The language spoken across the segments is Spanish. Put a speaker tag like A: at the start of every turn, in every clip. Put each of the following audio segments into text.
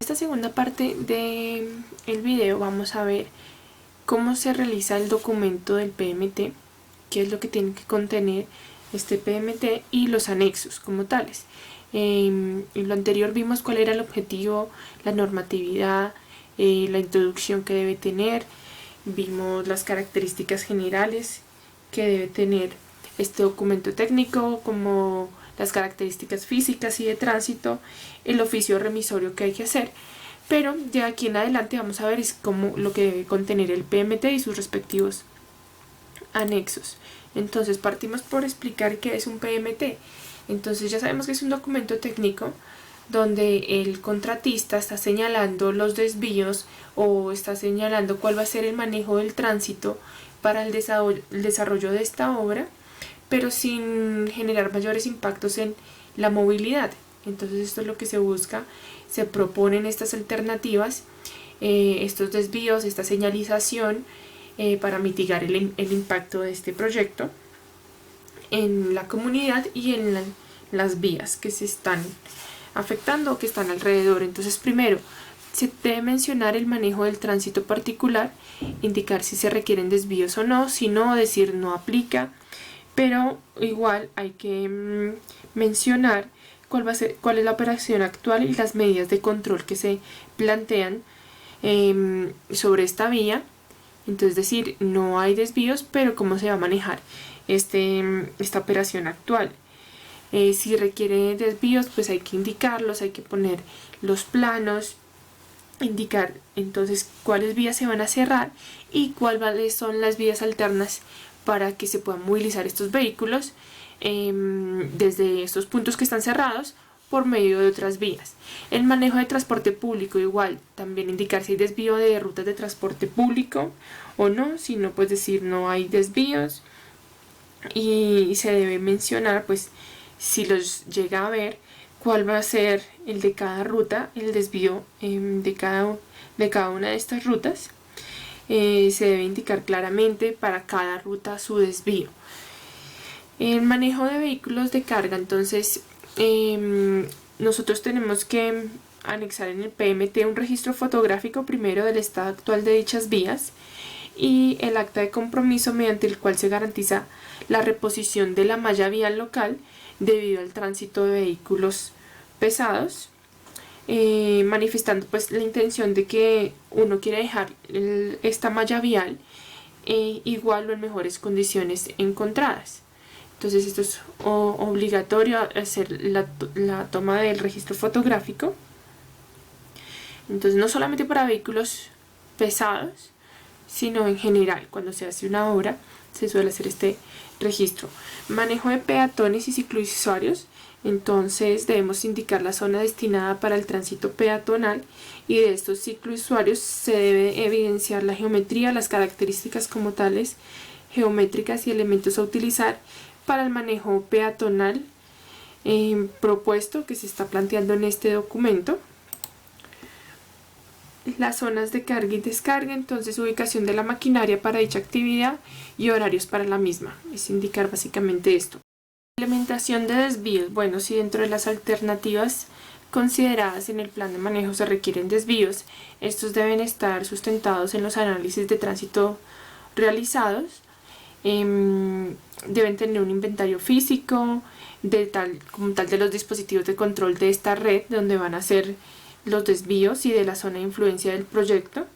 A: esta segunda parte del video vamos a ver cómo se realiza el documento del PMT, qué es lo que tiene que contener este PMT y los anexos como tales. En lo anterior vimos cuál era el objetivo, la normatividad, la introducción que debe tener, vimos las características generales que debe tener este documento técnico, como las características físicas y de tránsito, el oficio remisorio que hay que hacer. Pero de aquí en adelante vamos a ver es cómo lo que debe contener el PMT y sus respectivos anexos. Entonces partimos por explicar qué es un PMT. Entonces ya sabemos que es un documento técnico donde el contratista está señalando los desvíos o está señalando cuál va a ser el manejo del tránsito para el desarrollo de esta obra, pero sin generar mayores impactos en la movilidad. Entonces esto es lo que se busca, se proponen estas alternativas, estos desvíos, esta señalización para mitigar el impacto de este proyecto en la comunidad y en las vías que se están afectando o que están alrededor. Entonces primero se debe mencionar el manejo del tránsito particular, indicar si se requieren desvíos o no, si no, decir no aplica, pero igual hay que mencionar cuál es la operación actual y las medidas de control que se plantean sobre esta vía. Entonces decir no hay desvíos, pero cómo se va a manejar esta operación actual. Si requiere desvíos, pues hay que indicarlos, hay que poner los planos, indicar entonces cuáles vías se van a cerrar y cuáles son las vías alternas para que se puedan movilizar estos vehículos desde estos puntos que están cerrados por medio de otras vías. El manejo de transporte público, igual, también indicar si hay desvío de rutas de transporte público o no, si no, pues decir no hay desvíos, y se debe mencionar, pues si los llega a ver, cuál va a ser el de cada ruta, el desvío de cada una de estas rutas. Se debe indicar claramente para cada ruta su desvío. El manejo de vehículos de carga, entonces nosotros tenemos que anexar en el PMT un registro fotográfico primero del estado actual de dichas vías y el acta de compromiso mediante el cual se garantiza la reposición de la malla vial local debido al tránsito de vehículos pesados, manifestando pues la intención de que uno quiere dejar esta malla vial igual o en mejores condiciones encontradas. Entonces esto es obligatorio hacer la toma del registro fotográfico. Entonces no solamente para vehículos pesados, sino en general cuando se hace una obra se suele hacer este registro. Manejo de peatones y ciclousuarios. Entonces debemos indicar la zona destinada para el tránsito peatonal y de estos ciclousuarios se debe evidenciar la geometría, las características como tales geométricas y elementos a utilizar para el manejo peatonal propuesto que se está planteando en este documento. Las zonas de carga y descarga, entonces ubicación de la maquinaria para dicha actividad y horarios para la misma, es indicar básicamente esto. Implementación de desvíos, bueno, si dentro de las alternativas consideradas en el plan de manejo se requieren desvíos, estos deben estar sustentados en los análisis de tránsito realizados, deben tener un inventario físico como tal de los dispositivos de control de esta red donde van a ser los desvíos y de la zona de influencia del proyecto.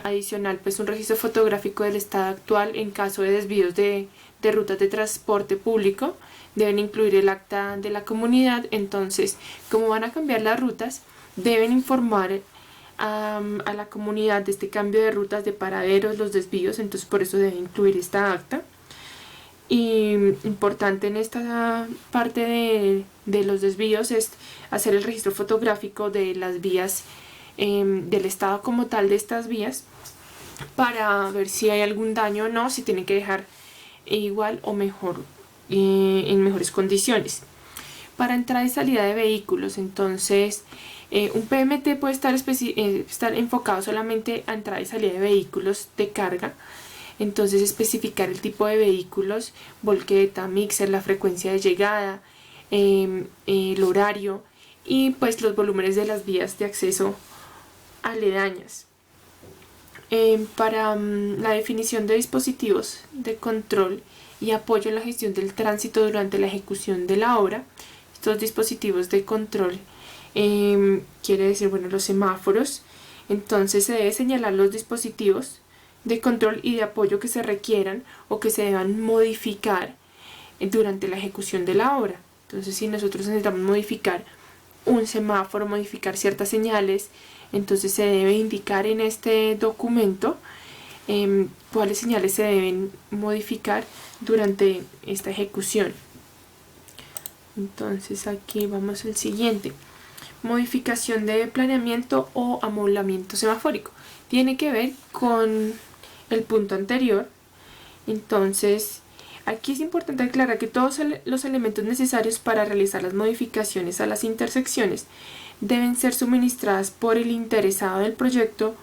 A: Adicional, pues un registro fotográfico del estado actual en caso de desvíos de rutas de transporte público. Deben incluir el acta de la comunidad. Entonces, como van a cambiar las rutas, deben informar a la comunidad de este cambio de rutas, de paraderos, los desvíos. Entonces por eso debe incluir esta acta. Y importante en esta parte de los desvíos es hacer el registro fotográfico de las vías, del estado como tal de estas vías, para ver si hay algún daño o no, si tienen que dejar igual o mejor, en mejores condiciones. Para entrada y salida de vehículos, entonces un PMT puede estar enfocado solamente a entrada y salida de vehículos de carga. Entonces especificar el tipo de vehículos, volqueta, mixer, la frecuencia de llegada, el horario y pues los volúmenes de las vías de acceso aledañas. Para la definición de dispositivos de control y apoyo en la gestión del tránsito durante la ejecución de la obra, estos dispositivos de control quiere decir, bueno, los semáforos. Entonces se debe señalar los dispositivos de control y de apoyo que se requieran o que se deban modificar durante la ejecución de la obra. Entonces, si nosotros necesitamos modificar un semáforo, modificar ciertas señales, entonces se debe indicar en este documento cuáles señales se deben modificar durante esta ejecución. Entonces aquí vamos al siguiente. Modificación de planeamiento o amoblamiento semafórico. Tiene que ver con el punto anterior. Entonces aquí es importante aclarar que todos los elementos necesarios para realizar las modificaciones a las intersecciones deben ser suministradas por el interesado del proyecto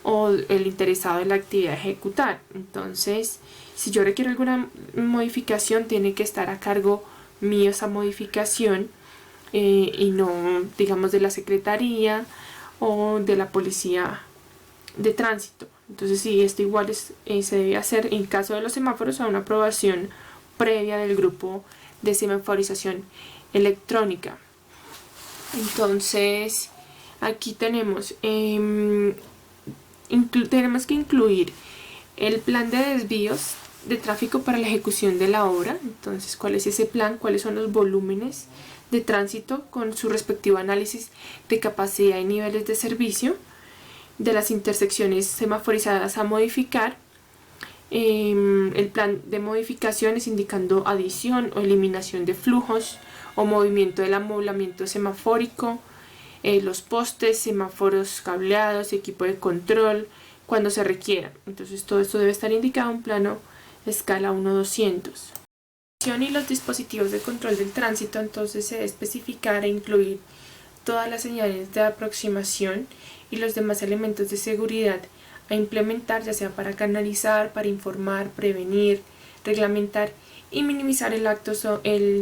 A: o el interesado de la actividad a ejecutar. Entonces, si yo requiero alguna modificación, tiene que estar a cargo mío esa modificación y no, digamos, de la Secretaría o de la Policía de Tránsito. Entonces, sí, esto igual se debe hacer en caso de los semáforos a una aprobación previa del grupo de semaforización electrónica. Entonces, aquí tenemos tenemos que incluir el plan de desvíos de tráfico para la ejecución de la obra. Entonces, ¿cuál es ese plan? ¿Cuáles son los volúmenes de tránsito con su respectivo análisis de capacidad y niveles de servicio de las intersecciones semaforizadas a modificar? El plan de modificaciones indicando adición o eliminación de flujos o movimiento del amoblamiento semafórico, los postes, semáforos cableados, equipo de control, cuando se requiera. Entonces todo esto debe estar indicado en plano escala 1:200. Y los dispositivos de control del tránsito, entonces se debe especificar e incluir todas las señales de aproximación y los demás elementos de seguridad a implementar, ya sea para canalizar, para informar, prevenir, reglamentar y minimizar el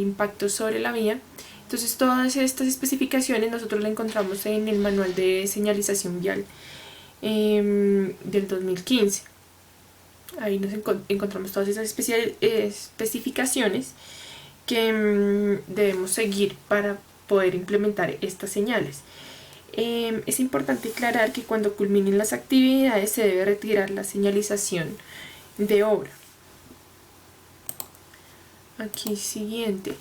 A: impacto sobre la vía. Entonces todas estas especificaciones nosotros las encontramos en el manual de señalización vial del 2015. Ahí nos encontramos todas esas especificaciones que debemos seguir para poder implementar estas señales. Es importante aclarar que cuando culminen las actividades se debe retirar la señalización de obra. Aquí siguiente,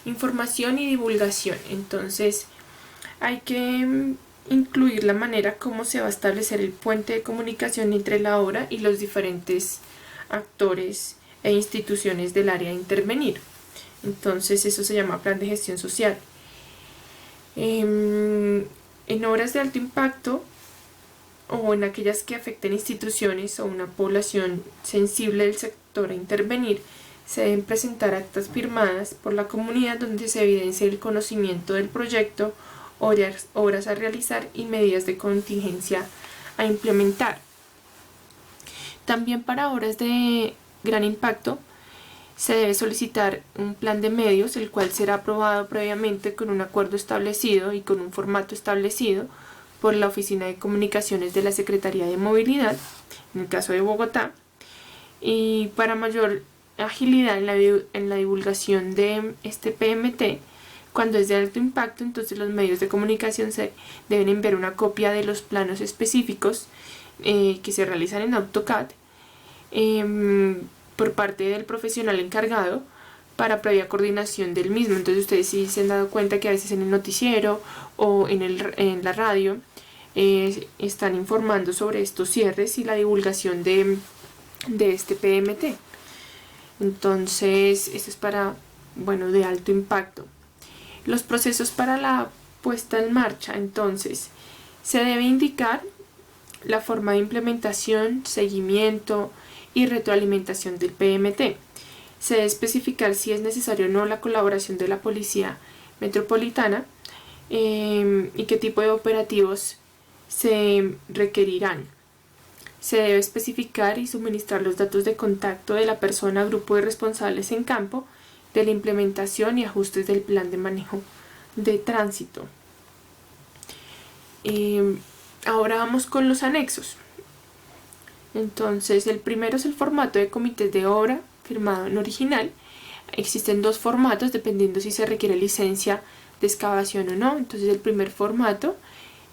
A: información y divulgación. Entonces hay que incluir la manera como se va a establecer el puente de comunicación entre la obra y los diferentes actores e instituciones del área a intervenir. Entonces eso se llama plan de gestión social. En obras de alto impacto o en aquellas que afecten instituciones o una población sensible del sector a intervenir, se deben presentar actas firmadas por la comunidad donde se evidencie el conocimiento del proyecto, obras a realizar y medidas de contingencia a implementar. También para obras de gran impacto se debe solicitar un plan de medios, el cual será aprobado previamente con un acuerdo establecido y con un formato establecido por la Oficina de Comunicaciones de la Secretaría de Movilidad, en el caso de Bogotá, y para mayor agilidad en la divulgación de este PMT, cuando es de alto impacto, entonces los medios de comunicación se deben enviar una copia de los planos específicos que se realizan en AutoCAD por parte del profesional encargado para previa coordinación del mismo. Entonces ustedes sí se han dado cuenta que a veces en el noticiero o en la radio están informando sobre estos cierres y la divulgación de este PMT. Entonces esto es para, bueno, de alto impacto. Los procesos para la puesta en marcha. Entonces se debe indicar la forma de implementación, seguimiento y retroalimentación del PMT. Se debe especificar si es necesario o no la colaboración de la Policía Metropolitana y qué tipo de operativos se requerirán. Se debe especificar y suministrar los datos de contacto de la persona o grupo de responsables en campo de la implementación y ajustes del plan de manejo de tránsito. Ahora vamos con los anexos. Entonces el primero es el formato de comités de obra firmado en original. Existen dos formatos dependiendo si se requiere licencia de excavación o no. Entonces el primer formato,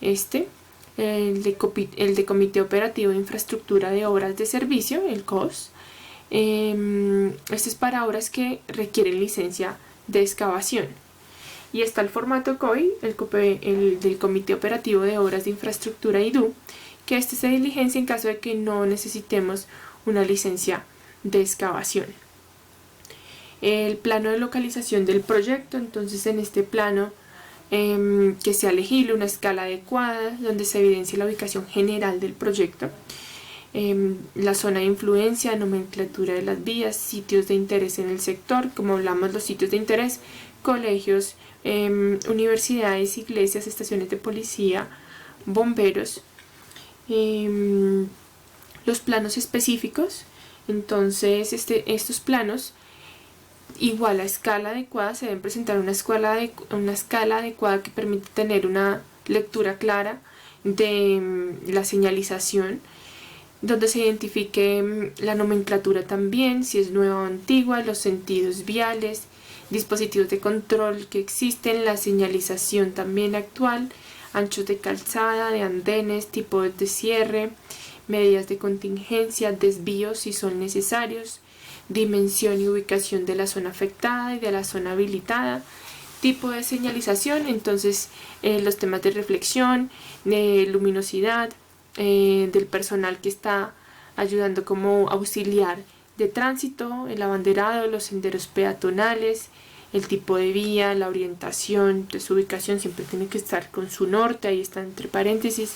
A: el de Comité Operativo de Infraestructura de Obras de Servicio, el COS. Este es para obras que requieren licencia de excavación. Y está el formato COI, el del Comité Operativo de Obras de Infraestructura IDU, que este se diligencia en caso de que no necesitemos una licencia de excavación. El plano de localización del proyecto, entonces en este plano que sea legible una escala adecuada donde se evidencie la ubicación general del proyecto, la zona de influencia, nomenclatura de las vías, sitios de interés en el sector, como hablamos, los sitios de interés, colegios, universidades, iglesias, estaciones de policía, bomberos, los planos específicos. Entonces estos planos, igual a escala adecuada, se deben presentar una escala adecuada que permite tener una lectura clara de la señalización, donde se identifique la nomenclatura también, si es nueva o antigua, los sentidos viales, dispositivos de control que existen, la señalización también actual, anchos de calzada, de andenes, tipos de cierre, medidas de contingencia, desvíos si son necesarios, dimensión y ubicación de la zona afectada y de la zona habilitada, tipo de señalización, entonces los temas de reflexión, de luminosidad, del personal que está ayudando como auxiliar de tránsito, el abanderado, los senderos peatonales, el tipo de vía, la orientación, de su ubicación siempre tiene que estar con su norte, ahí está entre paréntesis,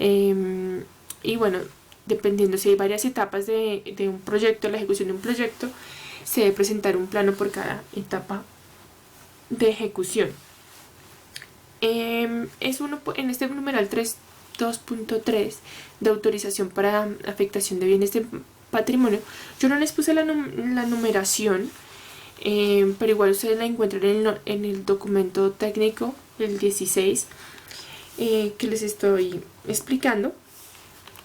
A: y bueno, dependiendo si hay varias etapas de un proyecto, la ejecución de un proyecto, se debe presentar un plano por cada etapa de ejecución. En este numeral 2.3 de autorización para afectación de bienes de patrimonio, yo no les puse la numeración, pero igual ustedes la encuentran en el documento técnico, el 16, que les estoy explicando.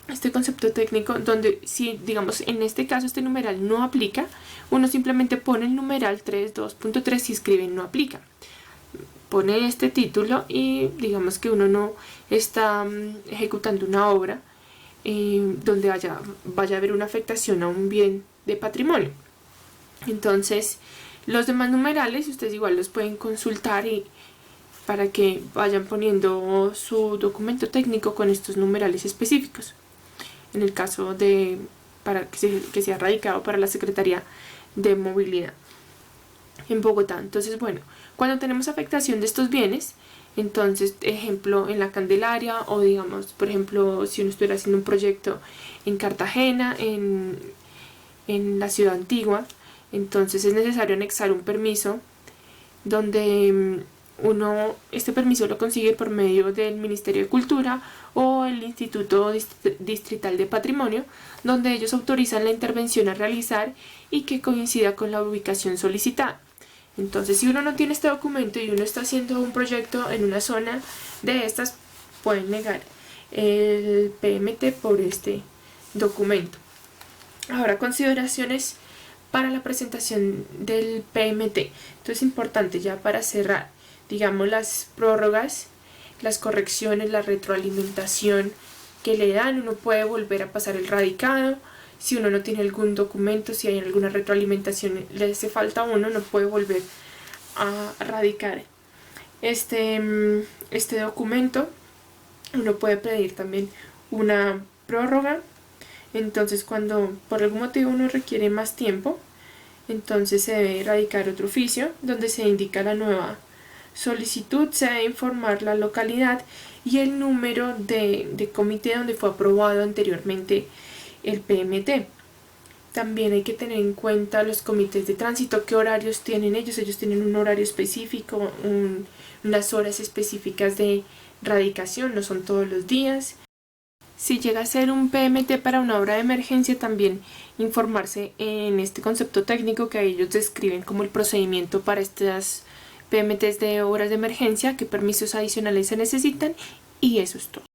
A: Este concepto técnico, donde si digamos en este caso este numeral no aplica, uno simplemente pone el numeral 2.3 y escribe no aplica, pone este título y digamos que uno no está ejecutando una obra donde vaya a haber una afectación a un bien de patrimonio. Entonces los demás numerales ustedes igual los pueden consultar y para que vayan poniendo su documento técnico con estos numerales específicos, en el caso de para que sea radicado para la Secretaría de Movilidad en Bogotá. Entonces, bueno, cuando tenemos afectación de estos bienes, entonces, ejemplo, en la Candelaria, o digamos, por ejemplo, si uno estuviera haciendo un proyecto en Cartagena, en la ciudad antigua, entonces es necesario anexar un permiso donde este permiso lo consigue por medio del Ministerio de Cultura o el Instituto Distrital de Patrimonio, donde ellos autorizan la intervención a realizar y que coincida con la ubicación solicitada. Entonces, si uno no tiene este documento y uno está haciendo un proyecto en una zona de estas, pueden negar el PMT por este documento. Ahora, consideraciones para la presentación del PMT. Entonces, es importante ya para cerrar, digamos, las prórrogas, las correcciones, la retroalimentación que le dan. Uno puede volver a pasar el radicado. Si uno no tiene algún documento, si hay alguna retroalimentación, le hace falta a uno, no puede volver a radicar este documento. Uno puede pedir también una prórroga. Entonces, cuando por algún motivo uno requiere más tiempo, entonces se debe radicar otro oficio donde se indica la nueva solicitud, se debe informar la localidad y el número de comité donde fue aprobado anteriormente el PMT. También hay que tener en cuenta los comités de tránsito, qué horarios tienen ellos. Ellos tienen un horario específico, unas horas específicas de radicación, no son todos los días. Si llega a ser un PMT para una obra de emergencia, también informarse en este concepto técnico que ellos describen como el procedimiento para estas PMTs de obras de emergencia, qué permisos adicionales se necesitan y eso es todo.